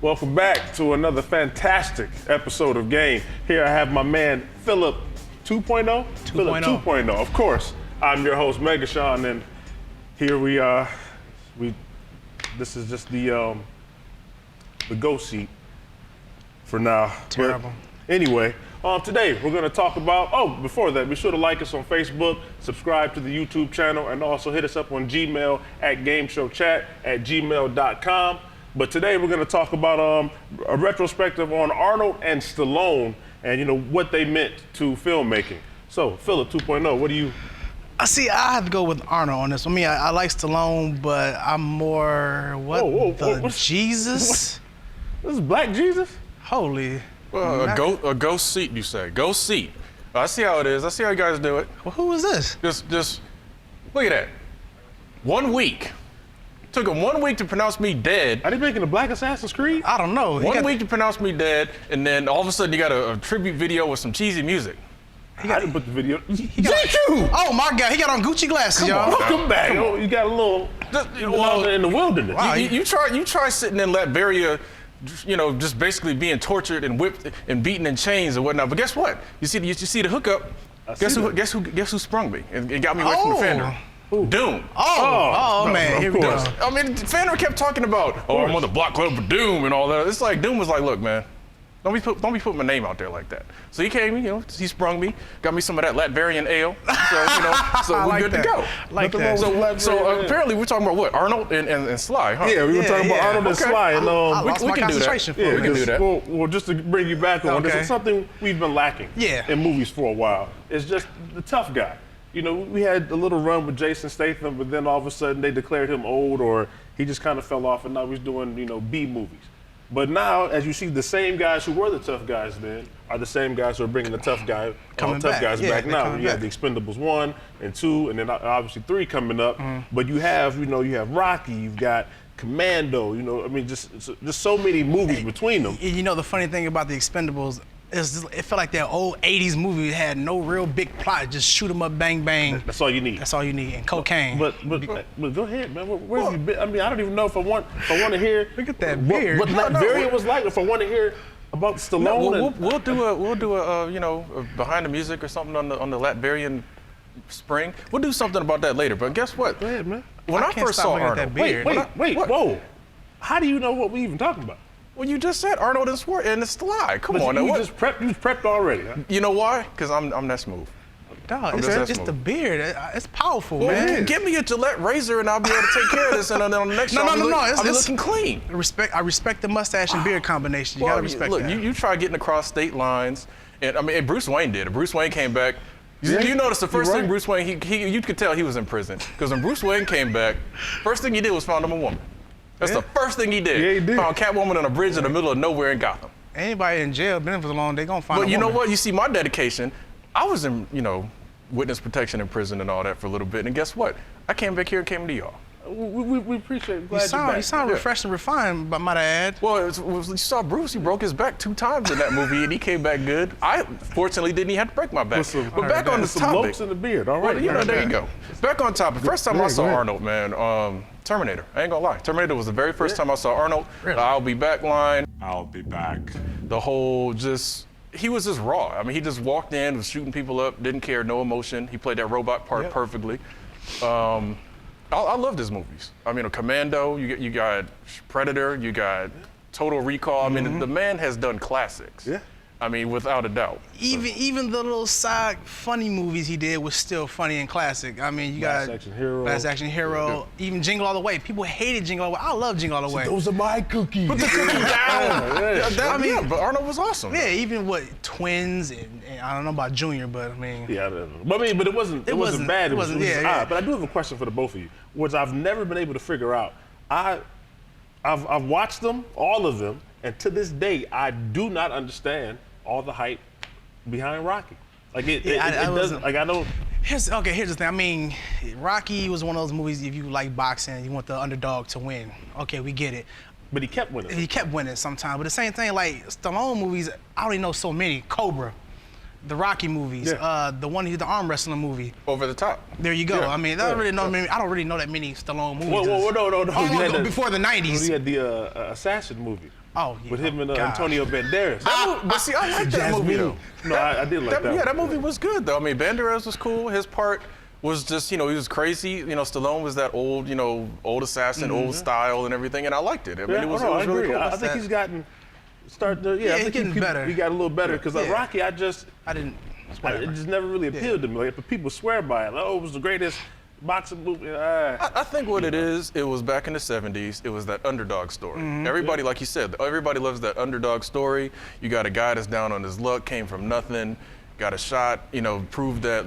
Welcome back to another fantastic episode of Game. Here I have my man Philip 2.0. Philip 2.0. Of course, I'm your host Megashawn, and here we are. This is just the go seat for now. Terrible. But anyway, today we're going to talk about. Oh, before that, be sure to like us on Facebook, subscribe to the YouTube channel, and also hit us up on Gmail at gameshowchat@gmail.com. But today we're going to talk about a retrospective on Arnold and Stallone, and what they meant to filmmaking. So, Philip 2.0, what do you? I have to go with Arnold on this. I mean, I like Stallone, but I'm more Jesus. This is Black Jesus? Holy. A ghost seat, you say? Ghost seat. I see how it is. I see how you guys do it. Well, who is this? Just look at that. 1 week. Took him 1 week to pronounce me dead. Are they making a Black Assassin's Creed? I don't know. 1 week to pronounce me dead, and then all of a sudden you got a tribute video with some cheesy music. I didn't put the video. Oh my God, he got on Gucci glasses, y'all. Welcome back. You got a little in the wilderness. Wow, you try sitting in Latveria, just basically being tortured and whipped and beaten in chains and whatnot. But guess what? You see the hookup. Guess who sprung me and got me away from the fender? Ooh. Doom. Oh man, here we go. I mean, Fender kept talking about, I'm on the block club for Doom and all that. It's like Doom was like, look, man, don't be putting my name out there like that. So he came, he sprung me, got me some of that Latvian ale. So we're good to go. Like that. So apparently we're talking about what? Arnold and Sly, huh? Yeah, we were talking about Arnold and Sly, and we can do that. Yeah, we can do that. Well, just to bring you back on, this is something we've been lacking in movies for a while. It's just the tough guy. We had a little run with Jason Statham, but then all of a sudden they declared him old, or he just kind of fell off, and now he's doing, B movies. But now, as you see, the same guys who were the tough guys then are the same guys who are bringing the tough guys back now. You have the Expendables 1 and 2, and then obviously 3 coming up. But you have, you have Rocky, you've got Commando. Just so many movies between them. The funny thing about the Expendables. It felt like that old 80s movie had no real big plot, just shoot 'em up, bang, bang. That's all you need. That's all you need, and cocaine. But go ahead, man. Where have you been? I don't even know if I want to hear. Look at that beard. What Latveria was like. If I want to hear about Stallone. We'll do a behind the music or something on the Latvian spring. We'll do something about that later. But guess what? Go ahead, man. When I first saw Arnold, wait, whoa. How do you know what we even talking about? Well, you just said Arnold and Sly. Come on, you just prepped already. Huh? You know why? Because I'm that smooth. Dog, it's the beard. It's powerful, man. Give me a Gillette razor and I'll be able to take care of this. And then on the next show, I'll be looking clean. I respect the mustache and beard combination. You gotta respect that. Look, you try getting across state lines, and Bruce Wayne did it. Bruce Wayne came back. You notice the first thing Bruce Wayne, you could tell he was in prison. Because when Bruce Wayne came back, first thing he did was found him a woman. That's the first thing he did. Yeah, he did. Found Catwoman on a bridge in the middle of nowhere in Gotham. Anybody in jail been for long, they gonna find. But you know what? You see my dedication. I was in, witness protection in prison and all that for a little bit. And guess what? I came back here and came to y'all. We appreciate it. You sound refreshed and refined, but might I add. Well, you saw Bruce. He broke his back 2 times in that movie, and he came back good. I fortunately didn't even have to break my back. But back on this topic. Lopes in the beard. All right. Well, there you go. Back on topic. First time I saw Arnold, man. Terminator. I ain't gonna lie. Terminator was the very first time I saw Arnold. Really? I'll be back line. I'll be back. The whole he was just raw. I mean, he just walked in, was shooting people up, didn't care, no emotion. He played that robot part perfectly. I love his movies. I mean, Commando, you got Predator, you got Total Recall. I mean, the man has done classics. Yeah. I mean, without a doubt. Even the little side funny movies he did was still funny and classic. I mean, you got Last Action Hero, even Jingle All the Way. People hated Jingle All the Way. I love Jingle All the Way. Those are my cookies. Put the cookie down. But Arnold was awesome. Yeah, even Twins and I don't know about Junior, but I mean. Yeah, but it wasn't bad. It was odd. But I do have a question for the both of you, which I've never been able to figure out. I've watched them, all of them, and to this day, I do not understand all the hype behind Rocky. Like it doesn't. Like I don't. Here's the thing. I mean, Rocky was one of those movies. If you like boxing, you want the underdog to win. Okay, we get it. But he kept winning. He kept winning sometimes. But the same thing, like Stallone movies, I already know so many. Cobra, the Rocky movies, the one the arm wrestling movie. Over the Top. There you go. I mean, I don't really know that many Stallone movies. No. Before the 90s. You had the Assassin movie. Oh, yeah. With him and Antonio Banderas. But see, I like that movie though. No, I did like that. Yeah, that movie was good though. I mean, Banderas was cool. His part was just, he was crazy. Stallone was that old, old assassin, old style and everything, and I liked it. I mean, it was really cool. I think he's gotten I think getting better. He got a little better because Rocky, it just never really appealed to me. Like, but people swear by it. Like, oh, it was the greatest boxing movie. I think what it is, it was back in the 70s, it was that underdog story. Everybody, like you said, everybody loves that underdog story. You got a guy that's down on his luck, came from nothing, got a shot, proved that,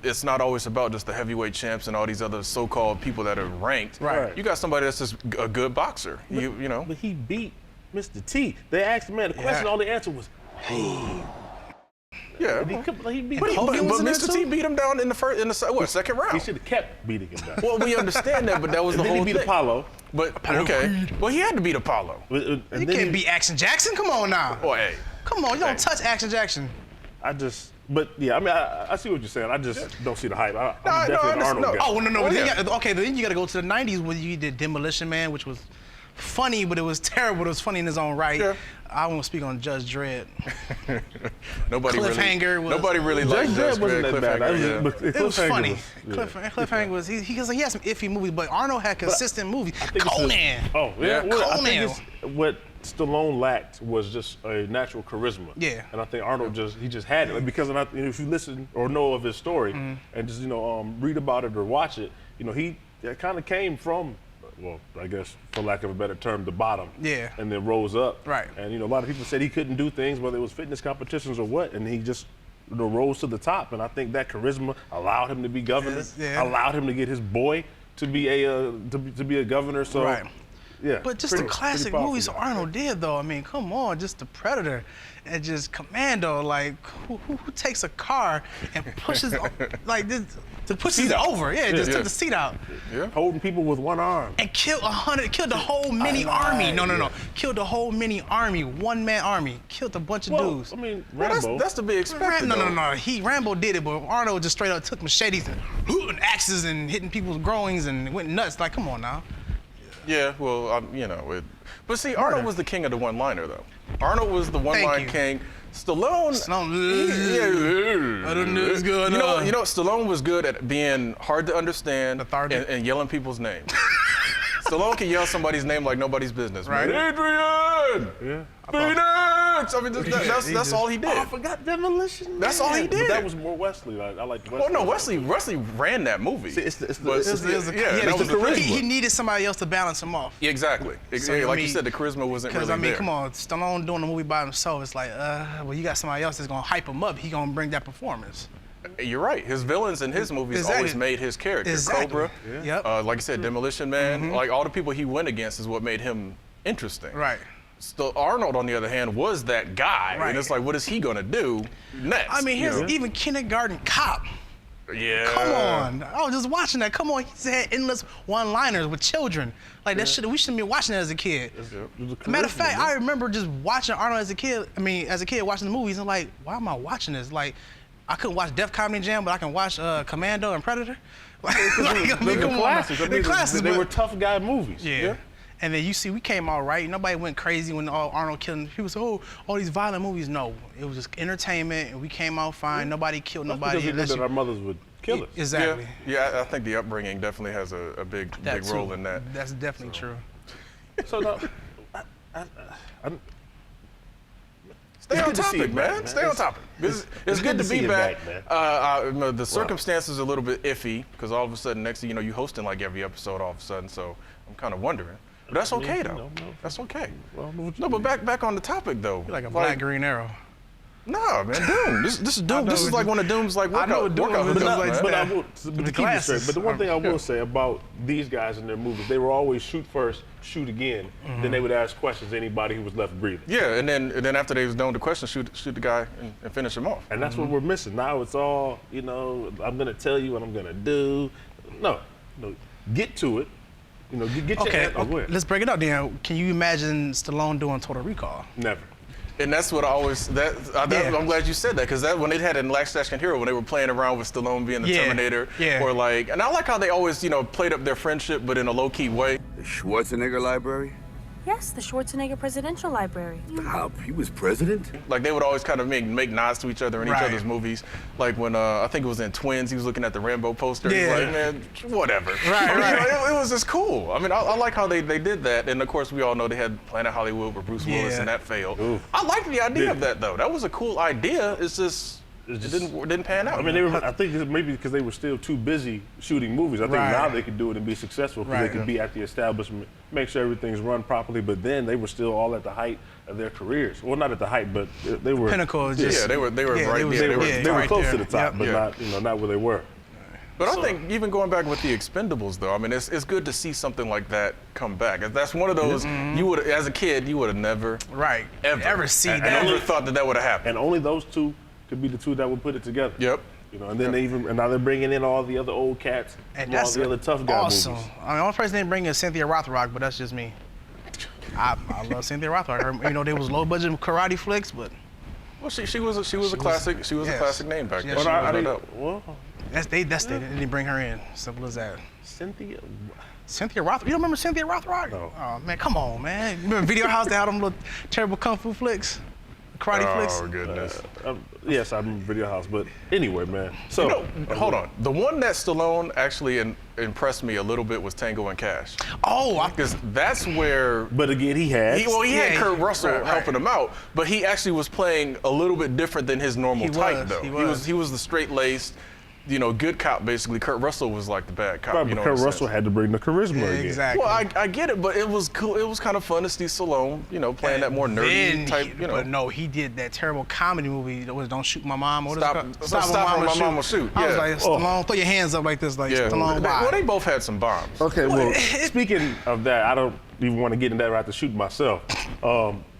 it's not always about just the heavyweight champs and all these other so-called people that are ranked. Right. You got somebody that's just a good boxer, But he beat Mr. T. They asked the man the question, all the answer was, hey. Yeah, he beat but Mr. T beat him down in the second round. He should have kept beating him down. Well, we understand that, but that was the whole thing. He beat Apollo. But okay, well, he had to beat Apollo. You can't beat Action Jackson. Come on now. Well, hey, come on, you don't touch Action Jackson. I mean, I see what you're saying. I just don't see the hype. I'm definitely an Arnold guy. Oh, no. Then you got to go to the 90s when you did Demolition Man, which was funny, but it was terrible. It was funny in its own right. Yeah. I won't speak on Judge Dredd. Nobody really liked Judge Dredd. Wasn't that bad. It was funny. Cliffhanger was he had some iffy movies, but Arnold had consistent movies. Conan. Conan. I think what Stallone lacked was just a natural charisma. Yeah. And I think Arnold just had it because if you listen or know of his story and just read about it or watch it, he kind of came from, well, I guess for lack of a better term, the bottom. Yeah. And then rose up. Right. And a lot of people said he couldn't do things, whether it was fitness competitions or what, and he just rose to the top. And I think that charisma allowed him to be governor, allowed him to get his boy to be a governor. So. Right. Yeah, but just the classic movies Arnold did, though. I mean, come on, just The Predator and just Commando. Like, who takes a car and pushes like this to push it over? Yeah, just took the seat out. Yeah, holding people with one arm. And killed the whole mini army. No. Killed the whole mini army, one-man army. Killed a bunch of dudes. I mean, Rambo. That's to be expected. No. Rambo did it, but Arnold just straight up took machetes and axes and hitting people's groins and went nuts. Like, come on now. Yeah, well, but see, Arnold was the king of the one-liner, though. Arnold was the one-line king. Stallone, I don't know what's going on. Stallone was good at being hard to understand and yelling people's names. Stallone can yell somebody's name like nobody's business. Right. Adrian! Yeah. Phoenix! I mean, that's all he did. Oh, I forgot Demolition Man. That's all he did. But that was more Wesley. I like Wesley. Well, no, Wesley ran that movie. See, he needed somebody else to balance him off. Yeah, exactly. So, like you said, the charisma wasn't really there. Because, come on, Stallone doing a movie by himself, it's like, well, you got somebody else that's going to hype him up. He going to bring that performance. You're right. His villains in his movies always made his character. Exactly. Cobra, like you said, Demolition Man, like all the people he went against is what made him interesting. Right. So Arnold, on the other hand, was that guy, and it's like, what is he gonna do next? I mean, here's even Kindergarten Cop. Yeah. Come on. I was just watching that. Come on, he had endless one-liners with children. Like that shit. We shouldn't be watching that as a kid. Matter of fact, I remember just watching Arnold as a kid. As a kid watching the movies, and like, why am I watching this? Like, I couldn't watch Def Comedy Jam, but I can watch Commando and Predator. The classics. They were tough guy movies. Yeah. And then you see, we came out right. Nobody went crazy when Arnold killed. People said, "Oh, all these violent movies." No, it was just entertainment, and we came out fine. Nobody killed nobody. Because we knew that our mothers would kill us. Exactly. Yeah, I think the upbringing definitely has a big role in that. That's definitely true. So now, stay on topic, man. Stay on topic. It's good to be back. The circumstances are a little bit iffy because all of a sudden, next thing you know, you hosting like every episode all of a sudden. So I'm kind of wondering. But that's okay, though. That's okay. No, but back on the topic, though. You're like a black Green Arrow. No, man, Doom. This is Doom. This is like one of Doom's like workout videos. But I will, to keep it straight, but the one thing I will say about these guys in their movies, they were always shoot first, shoot again. Then they would ask questions to anybody who was left breathing. Yeah, and then after they was done with the question, shoot the guy and finish him off. And that's what we're missing. Now it's all, I'm gonna tell you what I'm gonna do. No, get to it. Get your head. Let's break it up then. Can you imagine Stallone doing Total Recall? Never. And that's what I always, I'm glad you said that, because when they had it in Last Action Hero, when they were playing around with Stallone being the Terminator, or like, and I like how they always, played up their friendship, but in a low-key way. The Schwarzenegger library? Yes, the Schwarzenegger Presidential Library. Stop, he was president? Like, they would always kind of make nods to each other in each other's movies. Like when, I think it was in Twins, he was looking at the Rambo poster. Yeah. He's like, man, whatever. Right, It was just cool. I mean, I like how they did that. And of course, we all know they had Planet Hollywood with Bruce Willis, and that failed. Ooh. I liked the idea of that, though. That was a cool idea. It's just, it didn't pan out. I mean, I think it's maybe because they were still too busy shooting movies. I think now they could do it and be successful because they could be at the establishment, make sure everything's run properly. But then they were still all at the height of their careers. Well, not at the height, but they were pinnacle. Yeah, they were right there. They were close to the top, but not where they were. But I think even going back with the Expendables, though, I mean, it's good to see something like that come back. That's one of those you would, as a kid, you would have never, ever see that. Never thought that would have happened. And only those two could be the two that would put it together. Yep. You know, and then and now they're bringing in all the other old cats and all the other tough guy movies. I mean, the only person they didn't bring is Cynthia Rothrock, but that's just me. I love Cynthia Rothrock. You know, they was low budget karate flicks, but well, she was a classic. She was a classic name back then. They didn't bring her in. Simple as that. Cynthia Rothrock. You don't remember Cynthia Rothrock? No. Oh man, come on, man. You remember Video House? They had them little terrible kung fu flicks, karate flicks. Oh goodness. Yes, I remember Video House, but anyway, man. So hold on. The one that Stallone actually impressed me a little bit was Tango and Cash. Oh, because that's where. But again, he had Kurt Russell helping him out, but he actually was playing a little bit different than his normal type, though. He was the straight-laced, good cop, basically. Kurt Russell was like the bad cop. Right, but Kurt Russell had to bring the charisma again. Exactly. Well, I get it, but it was cool. It was kind of fun to see Stallone, playing that more nerdy type, But no, he did that terrible comedy movie that was Don't Shoot My Mom. Stop when my mom will shoot. I was like, Stallone, throw your hands up like this, like Stallone. Well, they both had some bombs. Okay, well, speaking of that, I don't even want to get in that right to shoot myself.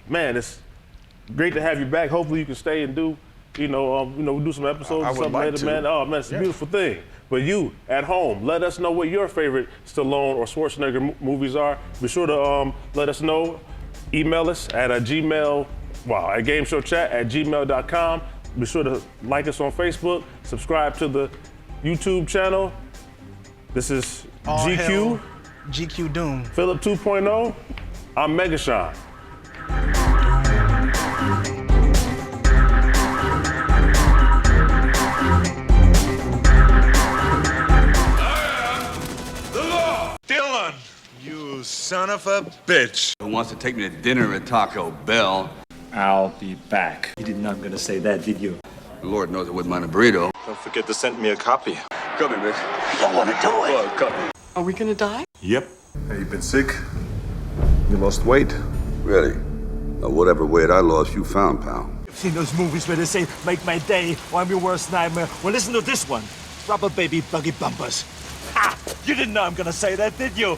Man, it's great to have you back. Hopefully you can stay and do we'll do some episodes or something later, man. Oh, man, it's a beautiful thing. But you, at home, let us know what your favorite Stallone or Schwarzenegger movies are. Be sure to let us know. Email us at at gameshowchat@gmail.com. Be sure to like us on Facebook. Subscribe to the YouTube channel. This is GQ Doom. Philip 2.0. I'm Megashawn. You son of a bitch. Who wants to take me to dinner at Taco Bell? I'll be back. You didn't know I'm gonna say that, did you? Lord knows I wouldn't mind a burrito. Don't forget to send me a copy. Come here, Mick. Don't wanna do it. Oh, come here. Are we gonna die? Yep. Have you been sick? You lost weight? Really? Now, whatever weight I lost, you found, pal. You've seen those movies where they say, make my day, or I'm your worst nightmare. Well, listen to this one. Rubber baby buggy bumpers. Ah! You didn't know I'm gonna say that, did you?